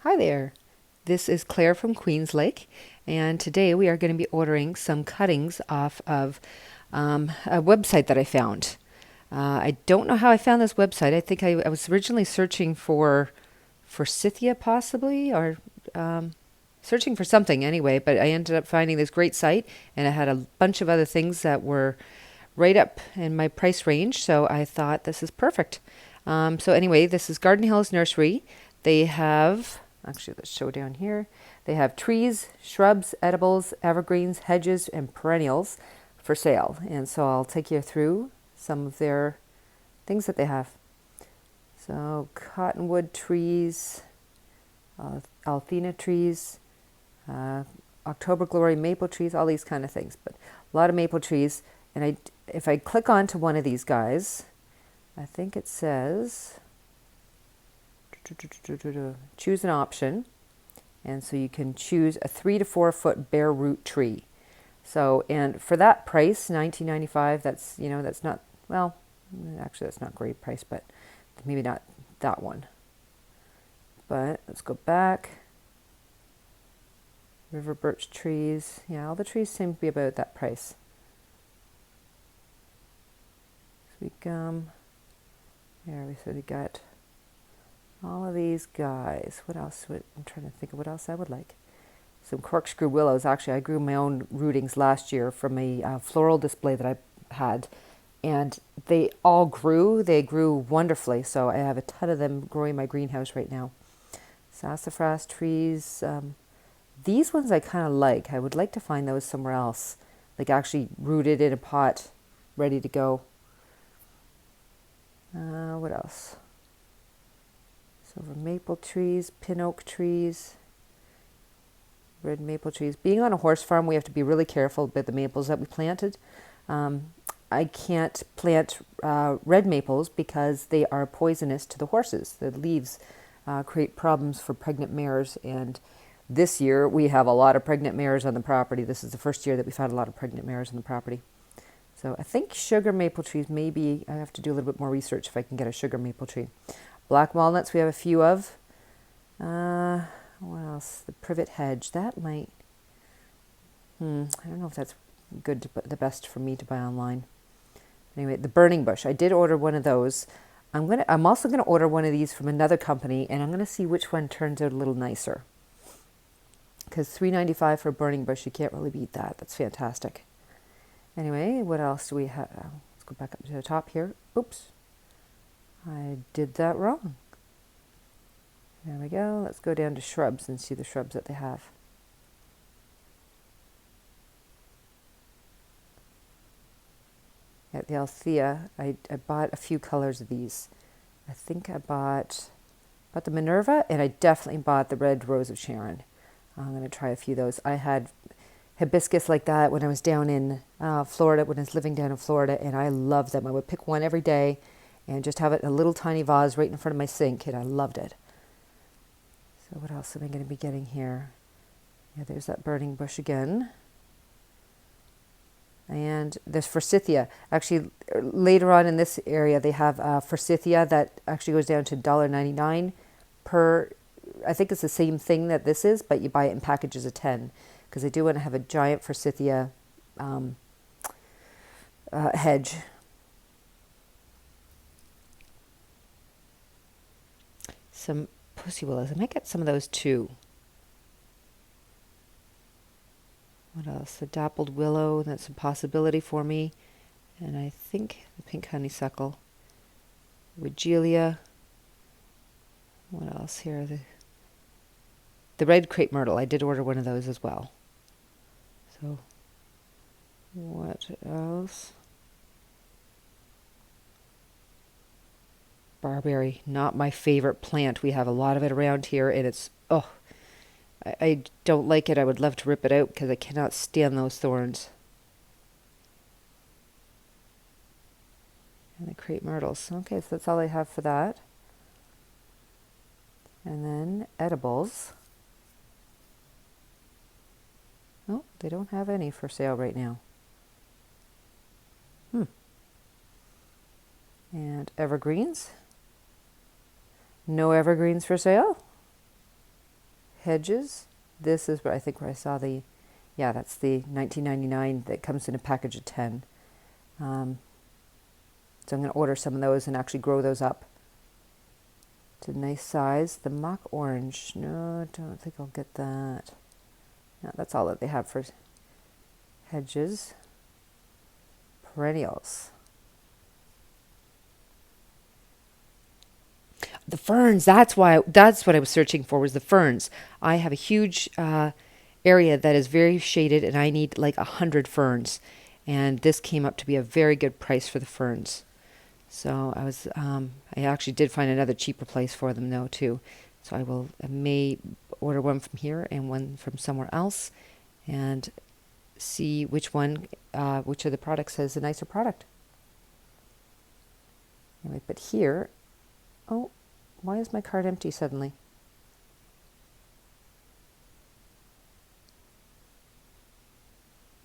Hi there. This is Claire from Queenslake, and today we are going to be ordering some cuttings off of a website that I found. I don't know how I found this website. I think I was originally searching for forsythia, possibly, or searching for something anyway, but I ended up finding this great site, and it had a bunch of other things that were right up in my price range, so I thought this is perfect. So anyway, this is Garden Hills Nursery. They have, actually, let's show down here. They have trees, shrubs, edibles, evergreens, hedges, and perennials for sale. And so I'll take you through some of their things that they have. So cottonwood trees, Althena trees, uh, October Glory maple trees, all these kind of things. But a lot of maple trees. And if I click onto one of these guys, I think it says choose an option. And so you can choose a 3 to 4 foot bare root tree. So, and for that price, $19.95, that's not, well, actually that's not a great price, but maybe not that one. But let's go back. River birch trees. Yeah, all the trees seem to be about that price. Sweet gum. There we said we got all of these guys. What else? I'm trying to think of what else I would like. Some corkscrew willows. Actually, I grew my own rootings last year from a floral display that I had. And they all grew. They grew wonderfully. So I have a ton of them growing in my greenhouse right now. Sassafras trees. These ones I kind of like. I would like to find those somewhere else. Like actually rooted in a pot, ready to go. What else? Silver maple trees, pin oak trees, red maple trees. Being on a horse farm, we have to be really careful about the maples that we planted. I can't plant red maples because they are poisonous to the horses. The leaves create problems for pregnant mares, and this year we have a lot of pregnant mares on the property. This is the first year that we've had a lot of pregnant mares on the property. So I think sugar maple trees, maybe I have to do a little bit more research if I can get a sugar maple tree. Black walnuts we have a few of. What else? The privet hedge. That might, I don't know if that's good, the best for me to buy online. Anyway, the burning bush. I did order one of those. I'm also gonna order one of these from another company, and I'm gonna see which one turns out a little nicer. Because $3.95 for a burning bush, you can't really beat that. That's fantastic. Anyway, what else do we have? Let's go back up to the top here. Oops, I did that wrong. There we go. Let's go down to shrubs and see the shrubs that they have. At the Althea, I bought a few colors of these. I think I bought the Minerva, and I definitely bought the Red Rose of Sharon. I'm going to try a few of those. I had hibiscus like that when I was down in Florida, when I was living down in Florida, and I loved them. I would pick one every day and just have it in a little tiny vase right in front of my sink, and I loved it. So what else am I going to be getting here? Yeah, there's that burning bush again. And there's forsythia. Actually, later on in this area, they have forsythia that actually goes down to $1.99 per, I think it's the same thing that this is, but you buy it in packages of 10. Because I do want to have a giant forsythia hedge. Some pussy willows. I might get some of those too. What else? The dappled willow. That's a possibility for me. And I think the pink honeysuckle. Regelia. What else here? The red crepe myrtle. I did order one of those as well. So, what else? Barberry, not my favorite plant. We have a lot of it around here, and it's, I don't like it. I would love to rip it out because I cannot stand those thorns. And the crepe myrtles. Okay, so that's all I have for that. And then edibles. Oh, they don't have any for sale right now. And evergreens. No evergreens for sale. hedges. This is where I think where I saw the, yeah, that's the 19.99 that comes in a package of 10. So I'm going to order some of those and actually grow those up to a nice size. The mock orange, no, I don't think I'll get that. No, that's all that they have for hedges. Perennials. The ferns, that's what I was searching for, was the ferns. I have a huge area that is very shaded, and I need like 100 ferns. And this came up to be a very good price for the ferns. So I actually did find another cheaper place for them though too. So I may order one from here and one from somewhere else, and see which of the products has a nicer product. Anyway, but here, oh, why is my cart empty suddenly?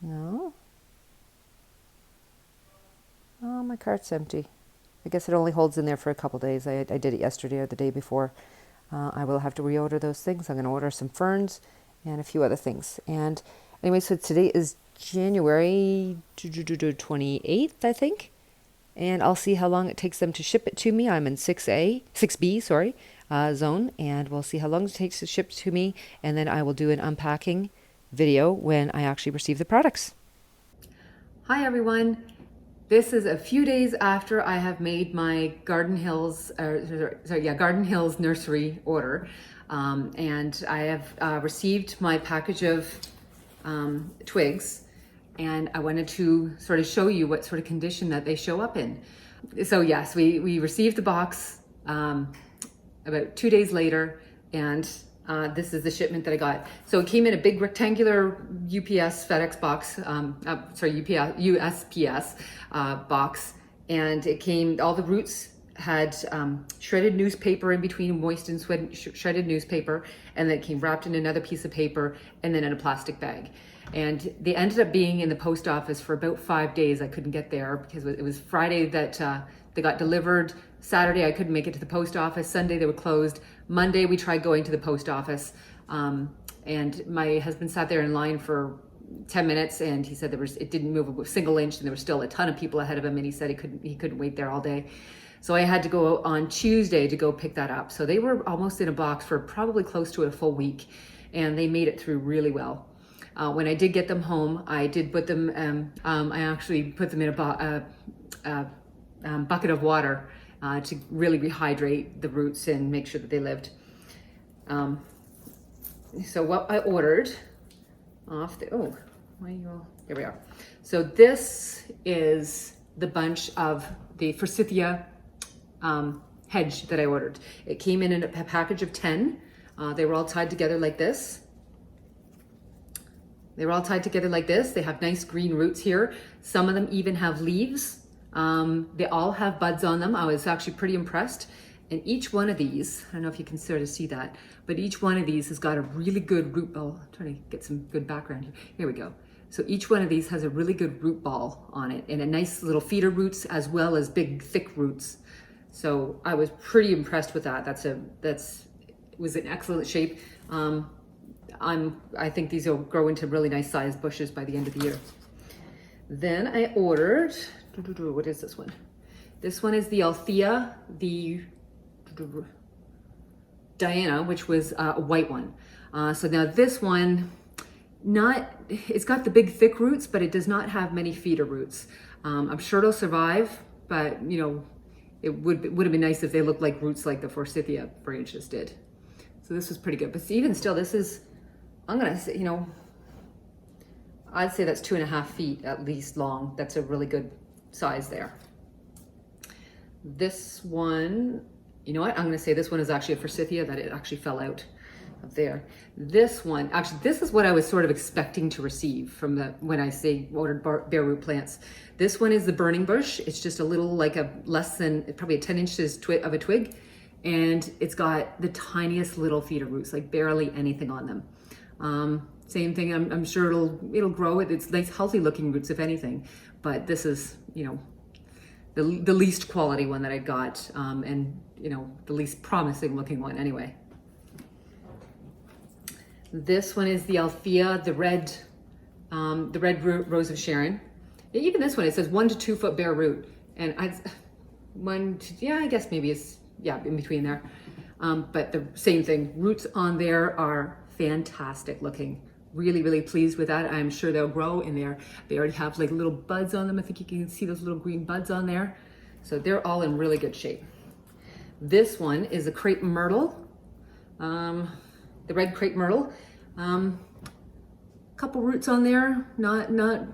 No. Oh, my cart's empty. I guess it only holds in there for a couple days. I did it yesterday or the day before. I will have to reorder those things. I'm going to order some ferns and a few other things. And anyway, so today is January 28th, I think. And I'll see how long it takes them to ship it to me. I'm in 6B, zone, and we'll see how long it takes to ship to me. And then I will do an unpacking video when I actually receive the products. Hi, everyone. This is a few days after I have made my Garden Hills Nursery order, and I have received my package of twigs, and I wanted to sort of show you what sort of condition that they show up in. So yes, we received the box about 2 days later, and this is the shipment that I got. So it came in a big rectangular UPS FedEx box, USPS box, and it came, all the roots had shredded newspaper in between, moist and shredded newspaper, and then it came wrapped in another piece of paper and then in a plastic bag. And they ended up being in the post office for about 5 days. I couldn't get there because it was Friday that they got delivered. Saturday I couldn't make it to the post office. Sunday they were closed. Monday we tried going to the post office, and my husband sat there in line for 10 minutes, and he said it didn't move a single inch, and there were still a ton of people ahead of him, and he said he couldn't wait there all day. So I had to go on Tuesday to go pick that up. So they were almost in a box for probably close to a full week, and they made it through really well. When I did get them home, I did put them, I actually put them in a bucket of water to really rehydrate the roots and make sure that they lived. So what I ordered here we are. So this is the bunch of the forsythia hedge that I ordered. It came in a package of 10. They were all tied together like this. They have nice green roots here. Some of them even have leaves. They all have buds on them. I was actually pretty impressed. And each one of these, I don't know if you can sort of see that, but each one of these has got a really good root ball. I'm trying to get some good background here. Here we go. So each one of these has a really good root ball on it, and a nice little feeder roots as well as big thick roots. So I was pretty impressed with that. It was in excellent shape. I think these will grow into really nice sized bushes by the end of the year. Then I ordered, what is this one? This one is the Althea, the Diana, which was a white one. So now this one, it's got the big thick roots, but it does not have many feeder roots. I'm sure it'll survive, but it would have been nice if they looked like roots like the forsythia branches did. So this was pretty good, but even still, this is, I'm gonna say, I'd say that's 2.5 feet at least long. That's a really good size there. This one, you know what? I'm gonna say this one is actually a forsythia, that it actually fell out of there. This one, actually, this is what I was sort of expecting to receive from when I say ordered bare root plants. This one is the burning bush. It's just a little, like less than, probably a 10 inches of a twig. And it's got the tiniest little feeder roots, like barely anything on them. Same thing, I'm sure it'll grow. It's nice, healthy looking roots, if anything. But this is, the least quality one that I got, and the least promising looking one anyway. This one is the Althea, the red Rose of Sharon. Even this one, it says 1 to 2 foot bare root. And I guess maybe it's, yeah, in between there. But the same thing, roots on there are fantastic looking. Really, really pleased with that. I'm sure they'll grow in there. They already have like little buds on them. I think you can see those little green buds on there. So they're all in really good shape. This one is a crepe myrtle, the red crepe myrtle. Couple roots on there, not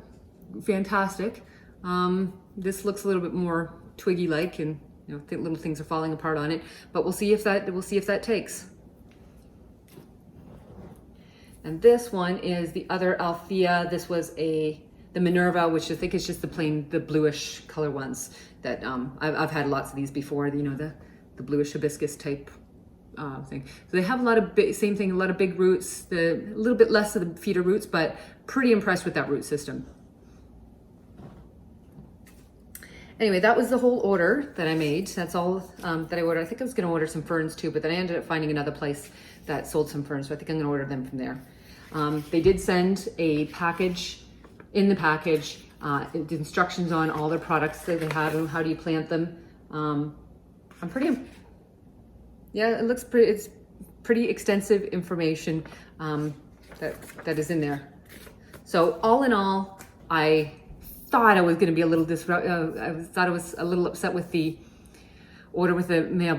fantastic. This looks a little bit more twiggy-like, and little things are falling apart on it. But we'll see if that takes. And this one is the other Althea. This was the Minerva, which I think is just the bluish color ones that I've had lots of these before. The bluish hibiscus type thing. So they have a lot of same thing, a lot of big roots. A little bit less of the feeder roots, but pretty impressed with that root system. Anyway, that was the whole order that I made. That's all that I ordered. I think I was going to order some ferns too, but then I ended up finding another place that sold some ferns, so I think I'm going to order them from there. They did send a package. In the package, the instructions on all their products that they have and how do you plant them. Yeah, it looks pretty. It's pretty extensive information that is in there. So all in all, I thought I was going to be a little I was a little upset with the order with the mail,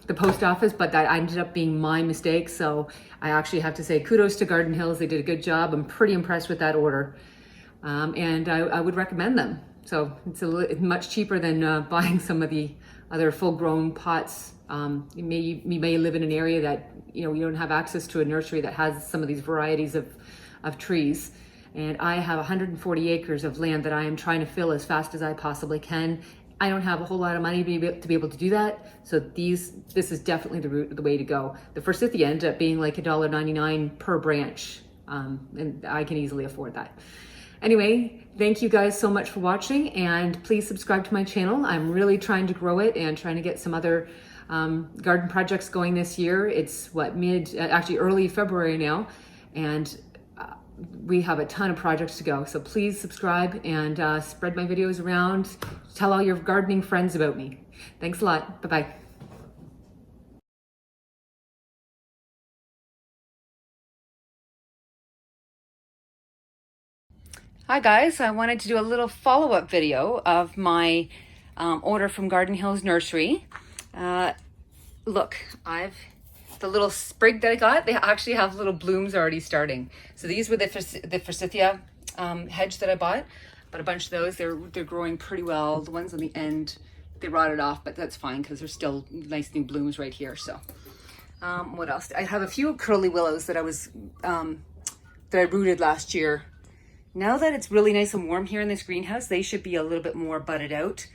the post office, but that ended up being my mistake. So I actually have to say kudos to Garden Hills. They did a good job. I'm pretty impressed with that order, and I would recommend them. So it's much cheaper than buying some of the other full-grown pots. You may live in an area that you don't have access to a nursery that has some of these varieties of trees. And I have 140 acres of land that I am trying to fill as fast as I possibly can. I don't have a whole lot of money to be able to do that. So this is definitely the way to go. The forsythia ended up being like $1.99 per branch. And I can easily afford that. Anyway, thank you guys so much for watching, and please subscribe to my channel. I'm really trying to grow it and trying to get some other garden projects going this year. It's early February now, and we have a ton of projects to go. So please subscribe and spread my videos around. Tell all your gardening friends about me. Thanks a lot. Bye-bye. Hi guys, I wanted to do a little follow-up video of my order from Garden Hills Nursery. Look, the little sprig that I got, they actually have little blooms already starting. So these were the forsythia hedge that I bought. But a bunch of those, they're growing pretty well. The ones on the end, they rotted off, but that's fine because there's still nice new blooms right here. So what else? I have a few curly willows that I rooted last year. Now that it's really nice and warm here in this greenhouse, they should be a little bit more budded out.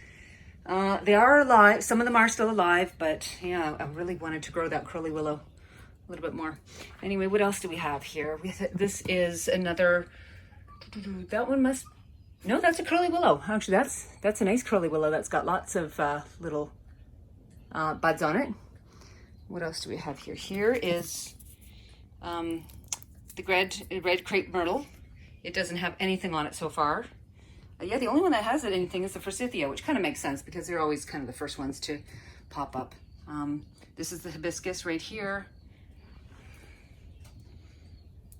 They are alive. Some of them are still alive, but yeah, I really wanted to grow that curly willow a little bit more. Anyway, what else do we have here? This is another, that one must, no, that's a curly willow. Actually, that's a nice curly willow that's got lots of little buds on it. What else do we have here? Here is the red crepe myrtle. It doesn't have anything on it so far. Yeah, the only one that has anything is the forsythia, which kind of makes sense because they're always kind of the first ones to pop up. This is the hibiscus right here.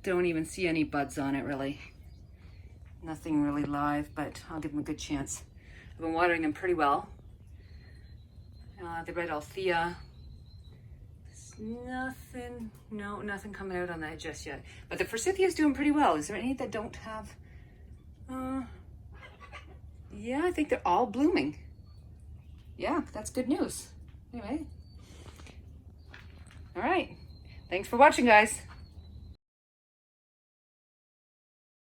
Don't even see any buds on it really. Nothing really live, but I'll give them a good chance. I've been watering them pretty well. The red Althea. Nothing coming out on that just yet. But the forsythia is doing pretty well. Is there any that don't have? Yeah, I think they're all blooming. Yeah, that's good news. Anyway. All right. Thanks for watching, guys.